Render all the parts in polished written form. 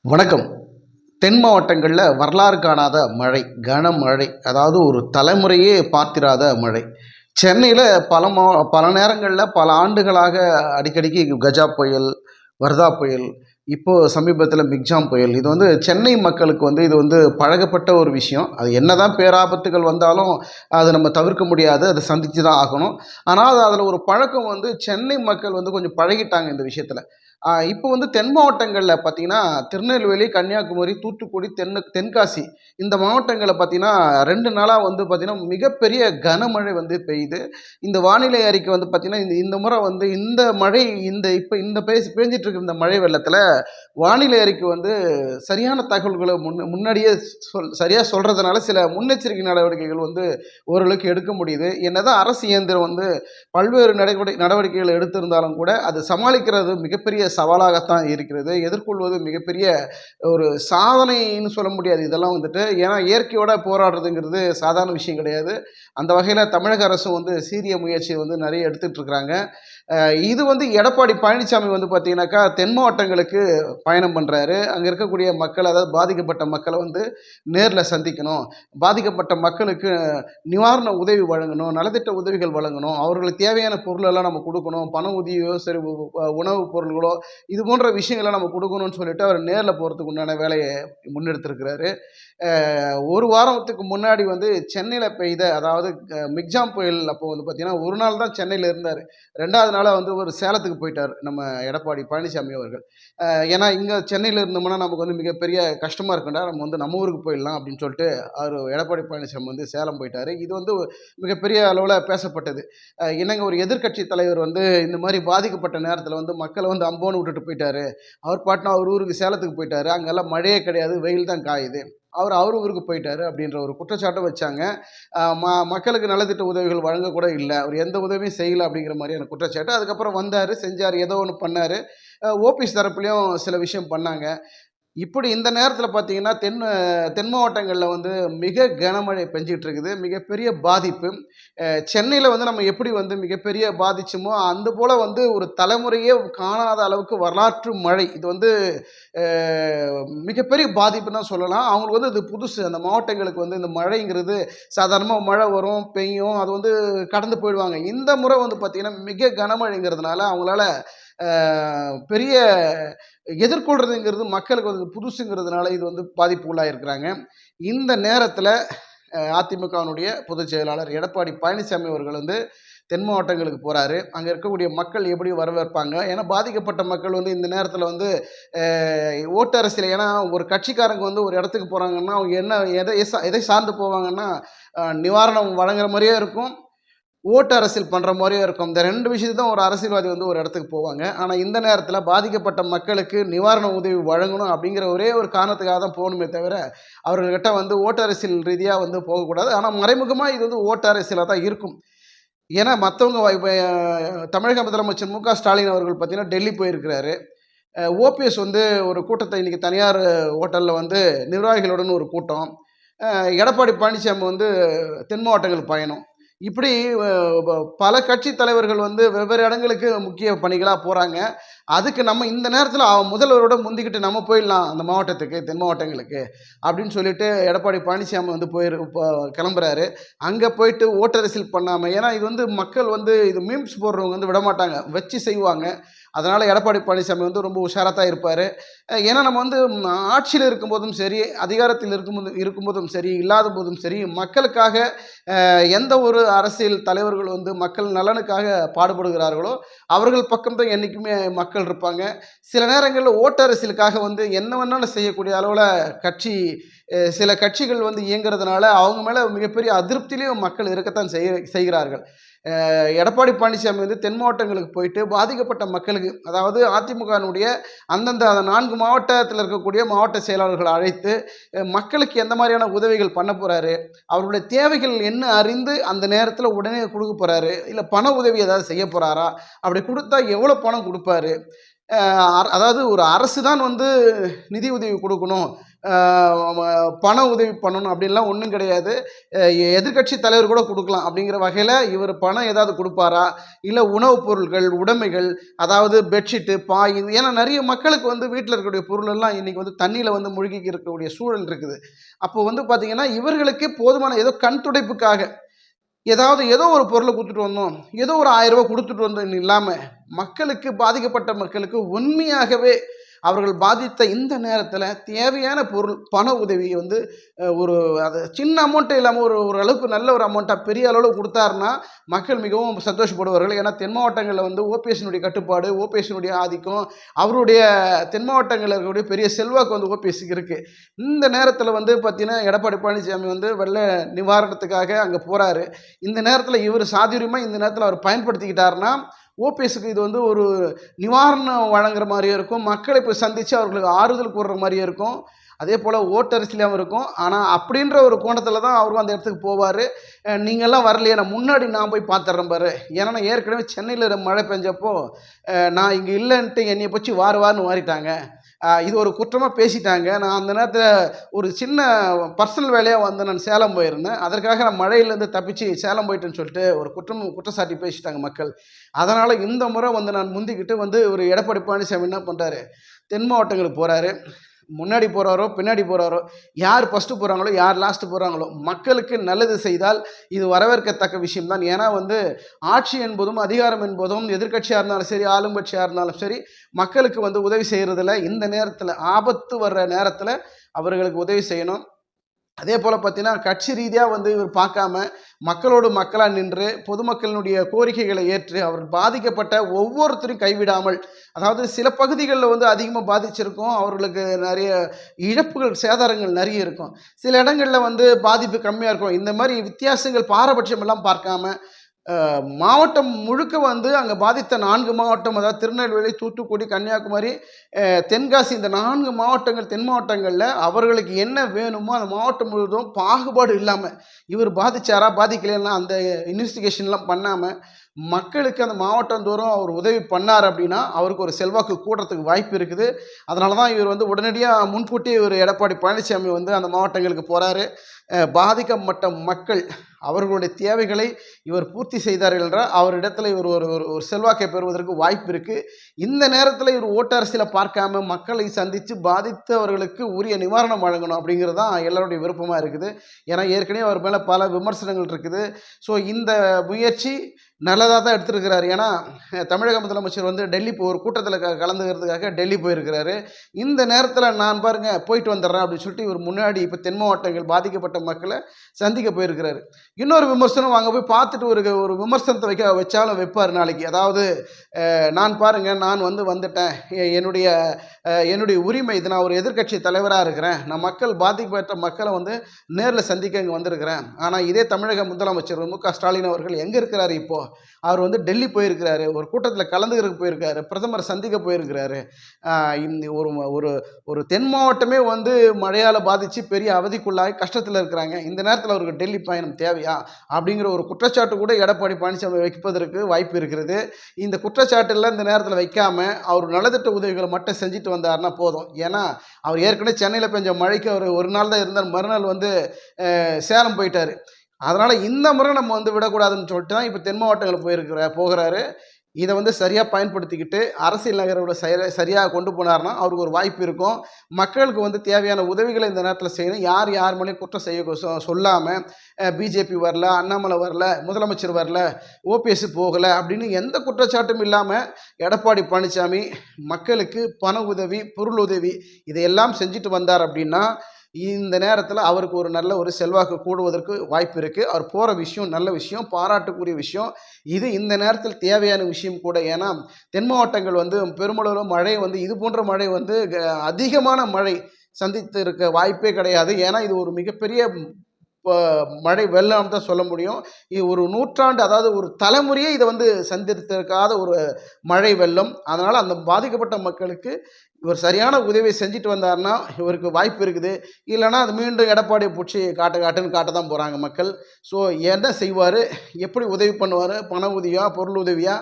வணக்கம். தென் மாவட்டங்களில் வரலாறு காணாத மழை, கனமழை. அதாவது ஒரு தலைமுறையே பார்த்திராத மழை. சென்னையில் பல நேரங்களில் பல ஆண்டுகளாக அடிக்கடிக்கு கஜா புயல், வர்தா புயல், இப்போ சமீபத்தில் மிக்ஜாம் புயல். இது சென்னை மக்களுக்கு இது பழகப்பட்ட ஒரு விஷயம். அது என்னதான் பேராபத்துகள் வந்தாலும் அதை நம்ம தவிர்க்க முடியாது. அதை சந்தித்து தான் ஆகணும். ஆனால் அதில் ஒரு பழக்கம் சென்னை மக்கள் கொஞ்சம் பழகிட்டாங்க இந்த விஷயத்தில். இப்போ தென் மாவட்டங்கள்ல பார்த்தீங்கன்னா, திருநெல்வேலி, கன்னியாகுமரி, தூத்துக்குடி, தென்காசி இந்த மாவட்டங்கள்ல பார்த்தீங்கன்னா, 2 நாளா பார்த்தீங்கன்னா, மிகப்பெரிய கனமழை பெய்யுது. இந்த வானிலை அறிக்கை பார்த்தீங்கன்னா, இந்த இந்த முறை இந்த மழை இப்ப இந்த பேஞ்சிட்டு இருக்கிற இந்த மழை வெள்ளத்தில வானிலை அறிக்கை சரியான தகவல்கள முன்னாடியே சரியா சொல்றதுனால, சில முன்னெச்சரிக்கை நடவடிக்கைகள் ஓரளவுக்கு எடுக்க முடியுது. என்னதான் அரசு இயந்திரம் பல்வேறு நடவடிக்கைகள் எடுத்திருந்தாலும் கூட, அது சமாளிக்கிறது மிகப்பெரிய சவாலாகத்தான் இருக்கிறது. எதிர்கொள்வது மிகப்பெரிய ஒரு சாதனைன்னு சொல்ல முடியாது. இதெல்லாம் ஏன்னா இயற்கையோட போராடுறதுங்கிறது சாதாரண விஷயம் கிடையாது. அந்த வகையில தமிழக அரசும் சீரிய முயற்சி நெறைய எடுத்துட்டு இருக்கிறாங்க. இது எடப்பாடி பழனிசாமி பார்த்தீங்கன்னாக்கா, தென் மாவட்டங்களுக்கு பயணம் பண்றாரு. அங்க இருக்கக்கூடிய மக்கள், அதாவது பாதிக்கப்பட்ட மக்கள நேர்ல சந்திக்கணும். பாதிக்கப்பட்ட மக்களுக்கு நிவாரண உதவி வழங்கணும், நலத்திட்ட உதவிகள் வழங்கணும், அவர்களுக்கு தேவையான பொருளெல்லாம் நம்ம குடுக்கணும். பண உதவியோ சரி, உணவுப் பொருள்களோ, இது போன்ற விஷயங்கள நம்ம குடுக்கணும்னு சொல்லிட்டு அவர் நேர்ல போறதுக்கு உண்டான வேலைய முன்னெடுத்திருக்கிறாரு. 1 வாரத்துக்கு முன்னாடி சென்னையில பெய்த, அதாவது மிக்ஜாம் புயல் அப்போ பார்த்தீங்கன்னா, 1 நாள் தான் சென்னையில இருந்தாரு. 2வது நாளா ஒரு சேலத்துக்கு போயிட்டாரு நம்ம எடப்பாடி பழனிசாமி அவர்கள். ஏன்னா இங்க சென்னையில இருந்தோம்னா நமக்கு மிகப்பெரிய கஷ்டமா இருக்கும்டா, நம்ம நம்ம ஊருக்கு போயிடலாம் அப்படின்னு சொல்லிட்டு அவரு எடப்பாடி பழனிசாமி சேலம் போயிட்டாரு. இது மிகப்பெரிய அளவுல பேசப்பட்டது. என்னங்க, ஒரு எதிர்க்கட்சி தலைவர் இந்த மாதிரி பாதிக்கப்பட்ட நேரத்துல மக்களை அம்போன்னு விட்டுட்டு போயிட்டாரு. அவர் பாட்டுனா அவர் ஊருக்கு சேலத்துக்கு போயிட்டாரு. அங்கெல்லாம் மழையே கிடையாது, வெயில் தான் காயுது. அவர் ஊருக்கு போயிட்டாரு அப்படின்ற ஒரு குற்றச்சாட்டை வச்சாங்க. மக்களுக்கு நலத்திட்ட உதவிகள் வழங்கக்கூட இல்ல. அவர் எந்த உதவியும் செய்யல அப்படிங்கிற மாதிரியான குற்றச்சாட்டு. அதுக்கப்புறம் வந்தாரு, செஞ்சாரு, ஏதோ ஒண்ணு பண்ணாரு. ஓபிஎஸ் தரப்புலயும் சில விஷயம் பண்ணாங்க. இப்படி இந்த நேரத்தில பார்த்தீங்கன்னா, தென் மாவட்டங்கள்ல மிக கனமழை பெஞ்சுட்டு இருக்குது. மிகப்பெரிய பாதிப்பு. சென்னையில நம்ம எப்படி மிகப்பெரிய பாதிச்சோமோ, அந்த போல ஒரு தலைமுறையே காணாத அளவுக்கு வரலாற்று மழை. இது அ மிகப்பெரிய பாதிப்புன்னு தான் சொல்லலாம். அவங்களுக்கு இது புதுசு. அந்த மாவட்டங்களுக்கு இந்த மழைங்கிறது சாதாரணமா மழை வரும், பெய்யும். அது கடந்து போயிடுவாங்க. இந்த முறை பார்த்தீங்கன்னா, மிக கனமழைங்கிறதுனால அவங்களால பெரிய எதிர்கொள்றதுங்கிறது மக்களுக்கு புதுசுங்கிறதுனால இது பாதிப்புக்குள்ளாயிருக்கிறாங்க. இந்த நேரத்தில அதிமுகவினுடைய பொதுச் செயலாளர் எடப்பாடி பழனிசாமி அவர்கள் தென் மாவட்டங்களுக்கு போறாரு. அங்க இருக்கக்கூடிய மக்கள் எப்படி வரவேற்பாங்க? ஏன்னா பாதிக்கப்பட்ட மக்கள் இந்த நேரத்தில ஓட்டு அரசியல், ஏன்னா ஒரு கட்சிக்காரங்க ஒரு இடத்துக்கு போறாங்கன்னா, அவங்க எதை சார்ந்து போவாங்கன்னா, நிவாரணம் வழங்குற மாரியே இருக்கும், ஓட்டு அரசியல் பண்ற மாரியே இருக்கும். இந்த 2 விஷயத்த தான் ஒரு அரசியல்வாதி ஒரு இடத்துக்கு போவாங்க. ஆனா இந்த நேரத்தில பாதிக்கப்பட்ட மக்களுக்கு நிவாரண உதவி வழங்கணும் அப்படிங்கிற ஒரே ஒரு காரணத்துக்காக தான் போணுமே தவிர, அவர்கள்கிட்ட ஓட்டு அரசியல் ரீதியா போகக்கூடாது. ஆனா மறைமுகமா இது ஓட்டு அரசியலா தான் இருக்கும். ஏன்னா மத்தவங்க இப்ப தமிழக முதலமைச்சர் மு.க. ஸ்டாலின் அவர்கள் பார்த்தீங்கன்னா, டெல்லி போயிருக்கிறாரு. ஓபிஎஸ் ஒரு கூட்டத்தை இன்னைக்கு தனியார் ஹோட்டல்ல நிர்வாகிகளுடன் ஒரு கூட்டம். எடப்பாடி பழனிசாமி தென் மாவட்டங்களுக்கு பயணம். இப்படி அ ப பல கட்சி தலைவர்கள் வெவ்வேறு இடங்களுக்கு முக்கிய பணிகளா போறாங்க. அதுக்கு நம்ம இந்த நேரத்தில முதல்வரோட முந்திக்கிட்டு நம்ம போயிடலாம் அந்த மாவட்டத்துக்கு, தென் மாவட்டங்களுக்கு அப்படின்னு சொல்லிட்டு எடப்பாடி பழனிசாமி கிளம்புறாரு. அங்க போயிட்டு ஓட்டரசியல் பண்ணாம, ஏன்னா இது மக்கள் இது மீம்ஸ் போடுறவங்க விடமாட்டாங்க. வச்சு செய்வாங்க. அதனால எடப்பாடி பழனிசாமி ரொம்ப உஷாரா தான் இருப்பாரு. ஏன்னா நம்ம ஆட்சியில இருக்கும்போதும் சரி, அதிகாரத்தில் இருக்கும்போதும் சரி, இல்லாத போதும் சரி, மக்களுக்காக எந்த ஒரு அரசியல் தலைவர்கள் மக்கள் நலனுக்காக பாடுபடுகிறார்களோ, அவர்கள் பக்கம் தான் என்னைக்குமே மக்கள் இருப்பாங்க. சில நேரங்கள்ல ஓட்டு அரசியலுக்காக என்ன வேணாலும் செய்யக்கூடிய அளவுல சில கட்சிகள் இயங்குறதுனால, அவங்க மேல மிகப்பெரிய அதிருப்தியிலயும் மக்கள் இருக்கத்தான் செய்கிறார்கள். எடப்பாடி பழனிசாமி தென் மாவட்டங்களுக்கு போயிட்டு பாதிக்கப்பட்ட மக்களுக்கு, அதாவது அதிமுகவினுடைய அந்தந்த 4 மாவட்டத்தில் இருக்கக்கூடிய மாவட்ட செயலாளர்களை அழைத்து மக்களுக்கு எந்த மாதிரியான உதவிகள் பண்ண போறாரு, அவருடைய தேவைகள் என்ன அறிந்து அந்த நேரத்தில் உடனே கொடுக்க போறாரு, இல்லை பண உதவி ஏதாவது செய்ய போறாரா, அப்படி கொடுத்தா எவ்வளோ பணம் கொடுப்பாரு, அதாவது ஒரு அரசு தான் நிதி உதவி கொடுக்கணும், பண உதவி பண்ணணும் அப்படின்லாம் ஒன்றும் கிடையாது. எதிர்க்கட்சி தலைவர் கூட கொடுக்கலாம் அப்படிங்கிற வகையில் இவர் பணம் ஏதாவது கொடுப்பாரா, இல்லை உணவுப் பொருட்கள், உடைமைகள், அதாவது பெட்ஷீட்டு, பாய், ஏன்னா நிறைய மக்களுக்கு வந்து வீட்டில் இருக்கக்கூடிய பொருள் எல்லாம் இன்றைக்கி வந்து தண்ணியில் வந்து முழுகி இருக்கக்கூடிய சூழல் இருக்குது. அப்போ வந்து பார்த்திங்கன்னா இவர்களுக்கே போதுமான ஏதோ கண் துடைப்புக்காக ஏதோ ஒரு பொருளை கொடுத்துட்டு வந்தோம், ஏதோ ஒரு 1000 ரூபா கொடுத்துட்டு வந்தோம் இல்லாமல் மக்களுக்கு, பாதிக்கப்பட்ட மக்களுக்கு உண்மையாகவே அவர்கள் பாதித்த இந்த நேரத்தில் தேவையான பொருள், பண உதவியை வந்து ஒரு அது சின்ன அமௌண்ட்டே இல்லாமல் ஓரளவுக்கு நல்ல ஒரு அமௌண்ட்டாக பெரிய அளவில் கொடுத்தாருன்னா மக்கள் மிகவும் சந்தோஷப்படுவார்கள். ஏன்னா தென் மாவட்டங்களில் வந்து ஓபிஎஸ்னுடைய கட்டுப்பாடு, ஓபிஎஸ்னுடைய ஆதிக்கம், அவருடைய தென் மாவட்டங்களில் இருக்கக்கூடிய பெரிய செல்வாக்கு வந்து ஓபிஎஸ்க்கு இருக்குது. இந்த நேரத்தில் வந்து பார்த்திங்கன்னா எடப்பாடி பழனிசாமி வந்து வெள்ள நிவாரணத்துக்காக அங்கே போகிறாரு. இந்த நேரத்தில் இவர் சாதுரியமாக இந்த நேரத்தில் அவர் பயன்படுத்திக்கிட்டாருன்னா ஓபிஎஸ்க்கு இது வந்து ஒரு நிவாரணம் வழங்குற மாதிரியும் இருக்கும், மக்களை போய் சந்தித்து அவர்களுக்கு ஆறுதல் கூறுற மாதிரியும் இருக்கும், அதே போல் ஓட்டரசியலாகவும் இருக்கும். ஆனால் அப்படின்ற ஒரு கோணத்தில் தான் அவரும் அந்த இடத்துக்கு போவார். நீங்கள்லாம் வரலையே, நான் முன்னாடி நான் போய் பார்த்துட்றேன் பாரு, ஏன்னா நான் ஏற்கனவே சென்னையில் மழை பெஞ்சப்போ நான் இங்கே இல்லைன்ட்டு என்னையை பற்றி வாருன்னு வாரிட்டாங்க, இது ஒரு குற்றமாக பேசிட்டாங்க. நான் அந்த நேரத்தில் ஒரு சின்ன பர்சனல் வேலையாக வந்து நான் சேலம் போயிருந்தேன், அதற்காக நான் மழையிலேருந்து தப்பிச்சு சேலம் போயிட்டேன்னு சொல்லிட்டு ஒரு குற்றச்சாட்டி பேசிட்டாங்க மக்கள். அதனால் இந்த முறை வந்து நான் முந்திக்கிட்டு வந்து ஒரு எடப்பாடி பழனிசாமி என்ன பண்ணுறாரு, தென் மாவட்டங்களுக்கு போகிறாரு. முன்னாடி போகிறாரோ பின்னாடி போகிறாரோ, யார் ஃபஸ்ட்டு போகிறாங்களோ யார் லாஸ்ட்டு போகிறாங்களோ, மக்களுக்கு நல்லது செய்தால் இது வரவேற்கத்தக்க விஷயம்தான். ஏன்னா வந்து ஆட்சி என்பதும் அதிகாரம் என்பதும் எதிர்க்கட்சியாக இருந்தாலும் சரி, ஆளுங்கட்சியாக இருந்தாலும் சரி, மக்களுக்கு வந்து உதவி செய்கிறதுல இந்த நேரத்தில் ஆபத்து வர்ற நேரத்தில் அவர்களுக்கு உதவி செய்யணும். அதே போல் பார்த்தீங்கன்னா கட்சி ரீதியாக வந்து இவர் பார்க்காம மக்களோடு மக்களாக நின்று பொதுமக்களினுடைய கோரிக்கைகளை ஏற்று அவர் பாதிக்கப்பட்ட ஒவ்வொருத்தரையும் கைவிடாமல், அதாவது சில பகுதிகளில் வந்து அதிகமாக பாதிச்சிருக்கும், அவர்களுக்கு நிறைய இழப்புகள், சேதாரங்கள் நிறைய இருக்கும், சில இடங்களில் வந்து பாதிப்பு கம்மியாக இருக்கும். இந்த மாதிரி வித்தியாசங்கள், பாரபட்சம் எல்லாம் பார்க்காம மாவட்டம் முழுக்க வந்து அங்கே பாதித்த 4 மாவட்டம், அதாவது திருநெல்வேலி, தூத்துக்குடி, கன்னியாகுமரி, தென்காசி, இந்த 4 மாவட்டங்கள், தென் மாவட்டங்களில் அவர்களுக்கு என்ன வேணுமோ அந்த மாவட்டம் முழுவதும் பாகுபாடு இல்லாமல் இவர் பாதிச்சாரா பாதிக்கலைன்னா அந்த இன்வெஸ்டிகேஷன்லாம் பண்ணாமல் மக்களுக்கு அந்த மாவட்டம் தோறும் அவர் உதவி பண்ணார் அப்படின்னா அவருக்கு ஒரு செல்வாக்கு கூடுறதுக்கு வாய்ப்பு இருக்குது. அதனால தான் இவர் வந்து உடனடியாக முன்கூட்டி இவர் எடப்பாடி பழனிசாமி வந்து அந்த மாவட்டங்களுக்கு போகிறாரு. பாதிக்கப்பட்ட மக்கள் அவர்களுடைய தேவைகளை இவர் பூர்த்தி செய்தார் என்றால் அவரிடத்தில் இவர் ஒரு ஒரு செல்வாக்கை பெறுவதற்கு வாய்ப்பு இருக்குது. இந்த நேரத்தில் இவர் ஓட்டு அரசியலை பார்க்காம மக்களை சந்தித்து பாதித்தவர்களுக்கு உரிய நிவாரணம் வழங்கணும் அப்படிங்கிறது தான் எல்லாருடைய விருப்பமாக இருக்குது. ஏன்னா ஏற்கனவே அவர் மேலே பல விமர்சனங்கள் இருக்குது. ஸோ இந்த முயற்சி நல்லதாக தான் எடுத்துருக்கிறார். ஏன்னா தமிழக முதலமைச்சர் வந்து டெல்லி ஒரு கூட்டத்தில் கலந்துக்கிறதுக்காக டெல்லி போயிருக்கிறாரு. இந்த நேரத்தில் நான் போயிட்டு வந்துடுறேன் அப்படின்னு சொல்லிட்டு இவர் முன்னாடி இப்போ தென் மாவட்டங்கள் பாதிக்கப்பட்ட மக்களை சந்திக்க போயிருக்கிறாரு. இன்னொரு விமர்சனம் அங்கே போய் பார்த்துட்டு ஒரு விமர்சனத்தை வச்சாலும் வைப்பார் நாளைக்கு. அதாவது நான் வந்துட்டேன், என்னுடைய உரிமை இது, நான் ஒரு எதிர்க்கட்சி தலைவராக இருக்கிறேன், நான் பாதிக்கப்பட்ட மக்களை வந்து நேரில் சந்திக்க இங்கே வந்திருக்கிறேன். ஆனால் இதே தமிழக முதலமைச்சர் மு.க. ஸ்டாலின் அவர்கள் எங்கே இருக்கிறாரு இப்போது? அவர் வந்து டெல்லி போயிருக்கிறாரு, ஒரு கூட்டத்தில் கலந்துக்கிறதுக்கு போயிருக்காரு, பிரதமர் சந்திக்க போயிருக்கிறாரு. ஒரு ஒரு தென் மாவட்டமே வந்து மழையால் பாதித்து பெரிய அவதிக்குள்ளாகி கஷ்டத்தில் இருக்கிறாங்க. இந்த நேரத்தில் அவருக்கு டெல்லி பயணம் தேவையா அப்படிங்கிற ஒரு குற்றச்சாட்டு கூட எடப்பாடி பழனிசாமி வைப்பதற்கு வாய்ப்பு இருக்கிறது. இந்த குற்றச்சாட்டுலாம் இந்த நேரத்தில் வைக்காமல் அவர் நலத்திட்ட உதவிகளை மட்டும் செஞ்சுட்டு வந்தாருன்னா போதும். ஏன்னா அவர் ஏற்கனவே சென்னையில் பெஞ்ச மழைக்கு அவர் ஒரு நாள் தான் இருந்தார், மறுநாள் வந்து சேலம் போயிட்டார். அதனால் இந்த முறை நம்ம வந்து விடக்கூடாதுன்னு சொல்லிட்டு தான் இப்போ தென் மாவட்டங்களுக்கு போகிறாரு. இதை வந்து சரியாக பயன்படுத்திக்கிட்டு அரசியல் நகரோட சரியாக கொண்டு போனார்னா அவருக்கு ஒரு வாய்ப்பு இருக்கும். மக்களுக்கு வந்து தேவையான உதவிகளை இந்த நேரத்தில் செய்யணும். யார் மேலேயும் குற்றம் செய்ய சொல்லாமல் பிஜேபி வரல, அண்ணாமலை வரல, முதலமைச்சர் வரல, ஓபிஎஸ் போகலை அப்படின்னு எந்த குற்றச்சாட்டும் இல்லாமல் எடப்பாடி பழனிசாமி மக்களுக்கு பண உதவி, பொருள் உதவி இதையெல்லாம் செஞ்சுட்டு வந்தார் அப்படின்னா இந்த நேரத்தில் அவருக்கு ஒரு நல்ல ஒரு செல்வாக்கு கூடுவதற்கு வாய்ப்பு இருக்குது. அவர் போகிற விஷயம் நல்ல விஷயம், பாராட்டுக்குரிய விஷயம். இது இந்த நேரத்தில் தேவையான விஷயம் கூட. ஏன்னா தென் மாவட்டங்கள் வந்து பெருமளவு மழை வந்து இது போன்ற மழை வந்து அதிகமான மழை சந்தித்து இருக்க வாய்ப்பே கிடையாது. ஏன்னா இது ஒரு மிகப்பெரிய மழை வெள்ளம் தான் சொல்ல முடியும். இது ஒரு நூற்றாண்டு, அதாவது ஒரு தலைமுறையே இதை வந்து சந்தித்திருக்காத ஒரு மழை வெள்ளம். அதனால் அந்த பாதிக்கப்பட்ட மக்களுக்கு இவர் சரியான உதவியை செஞ்சுட்டு வந்தாருன்னா இவருக்கு வாய்ப்பு இருக்குது. இல்லைன்னா அது மீண்டும் எடப்பாடியை பிடிச்சி காட்டுன்னு காட்ட தான் போகிறாங்க மக்கள். ஸோ என்ன செய்வார், எப்படி உதவி பண்ணுவார், பண உதவியா பொருள் உதவியா,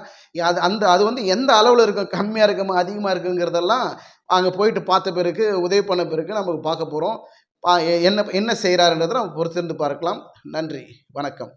அது வந்து எந்த அளவில் இருக்கும், கம்மியாக இருக்குமா அதிகமாக இருக்குங்கிறதெல்லாம் அங்கே போயிட்டு பார்த்த பிறகு, உதவி பண்ண பிறகு நமக்கு பார்க்க போகிறோம். என்ன என்ன செய்கிறாருன்றதை நம்ம பொறுத்திருந்து பார்க்கலாம். நன்றி, வணக்கம்.